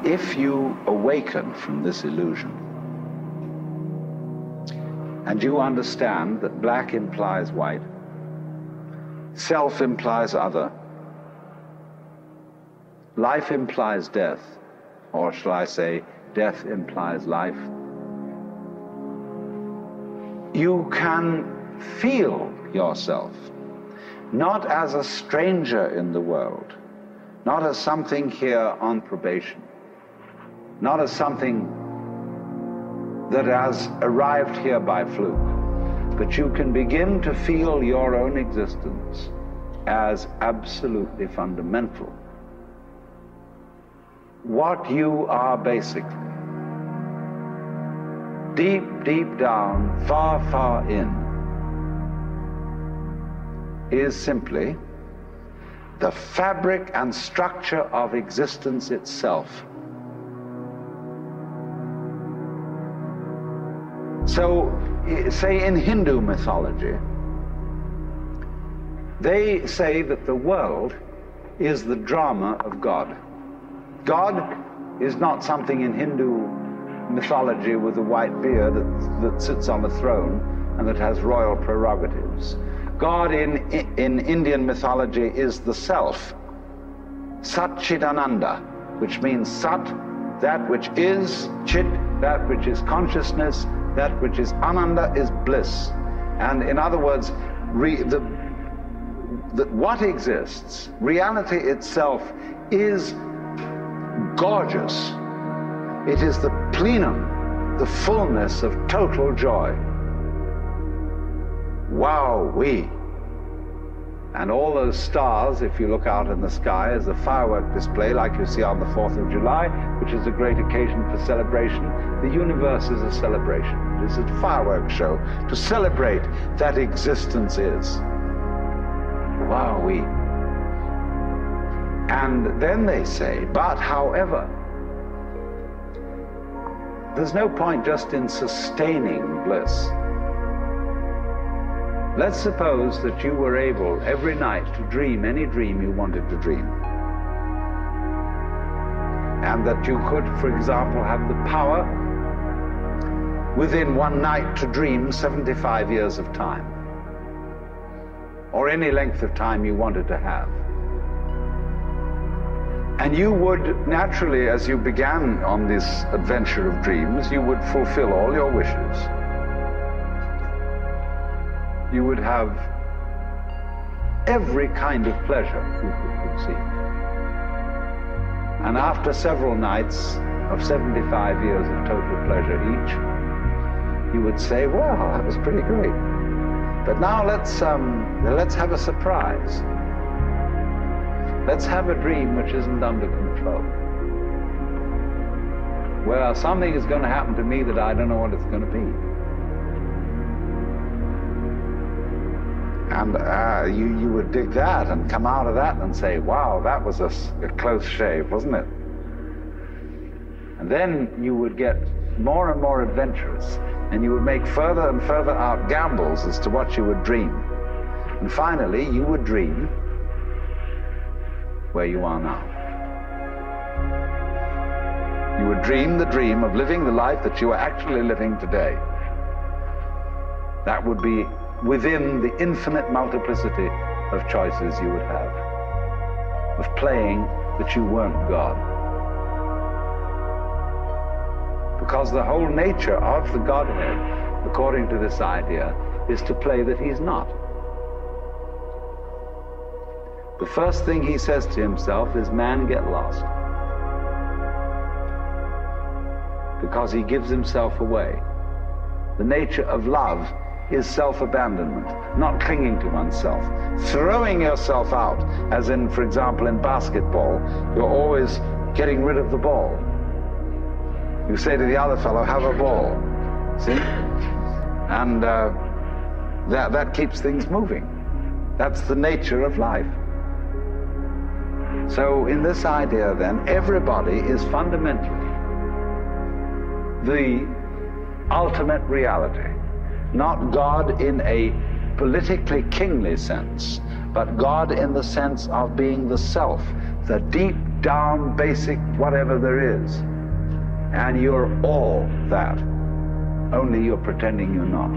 if you awaken from this illusion, and you understand that black implies white, self implies other, life implies death, or shall I say, death implies life, you can feel yourself not as a stranger in the world, not as something here on probation, not as something that has arrived here by fluke, but you can begin to feel your own existence as absolutely fundamental. What you are basically, deep, deep down, far, far in, is simply the fabric and structure of existence itself. So, say in Hindu mythology, they say that the world is the drama of God. God is not something in Hindu mythology with a white beard that sits on a throne and that has royal prerogatives. God in Indian mythology is the self, Satchidananda, which means Sat, that which is, Chit, that which is consciousness, that which is Ananda is bliss. And in other words, what exists, reality itself, is gorgeous. It is the plenum, the fullness of total joy. Wow-wee. And all those stars, if you look out in the sky, is a firework display like you see on the 4th of July, which is a great occasion for celebration. The universe is a celebration. It is a fireworks show to celebrate that existence is. Wow-wee. And then they say, but however, there's no point just in sustaining bliss. Let's suppose that you were able every night to dream any dream you wanted to dream. And that you could, for example, have the power within one night to dream 75 years of time, or any length of time you wanted to have. And you would naturally, as you began on this adventure of dreams, you would fulfill all your wishes. You would have every kind of pleasure you could conceive. And after several nights of 75 years of total pleasure each, you would say, well, that was pretty great. But now let's have a surprise. Let's have a dream which isn't under control, where something is going to happen to me that I don't know what it's going to be. And you would dig that and come out of that and say, wow, that was a close shave, wasn't it? And then you would get more and more adventurous, and you would make further and further out gambles as to what you would dream. And finally, you would dream where you are now. You would dream the dream of living the life that you are actually living today. That would be within the infinite multiplicity of choices you would have, of playing that you weren't God. Because the whole nature of the Godhead, according to this idea, is to play that he's not. The first thing he says to himself is, man, get lost. Because he gives himself away. The nature of love is self-abandonment, not clinging to oneself, throwing yourself out, as in, for example, in basketball, you're always getting rid of the ball. You say to the other fellow, have a ball, see? And that keeps things moving. That's the nature of life. So in this idea, then, everybody is fundamentally the ultimate reality. Not God in a politically kingly sense, but God in the sense of being the self, the deep, down, basic, whatever there is. And you're all that. Only you're pretending you're not.